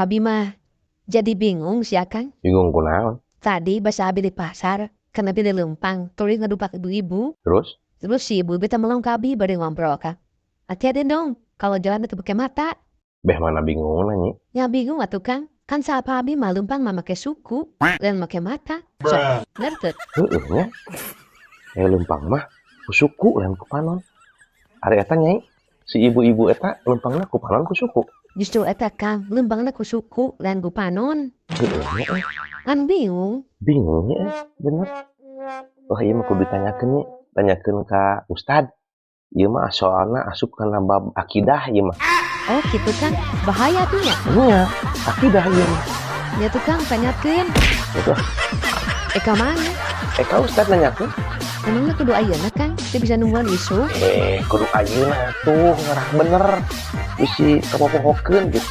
Abi mah jadi bingung sih Kang. Bingung kunaon. Tadi bahasa abi di pasar, karena abi di Lempang, tulis ngedupak ibu-ibu. Terus? Terus si ibu beta melong ke abi bari ngobrol Kang. Hati-hati dong, kalau jalan itu pakai mata. Beh mana bingung nanya. Ya bingung atuh Kang. Kan siapa abi mah Lempang mah make suku, dan make mata. Sok, ngerti? Heeh nya. Lempang mah ku suku lain ku panon. Ari eta nyai. Si ibu-ibu eta lempangna ku panon ku suku. Justru eta Kang, Lempangna ku suku, dan ku panon. Heeh nya. Kan bingung. Bingung nya bener. Wah ieu mah kudu ditanyakeun nya. Tanyakeun ka ustad. Ieu mah soalna asup kana bab akidah ieu mah. Oh gitu Kang, bahaya tuh ya. Nya, akidah ieu mah. Ya tuh Kang, tanyakeun. Gitu. Eka mana? Ka ustad nanyakeun. Emangnya kudu ayeuna Kang? Dia bisa nungguan isu. Kudu ayeuna atuh ngarah bener. Bisi kapopohokeun gitu.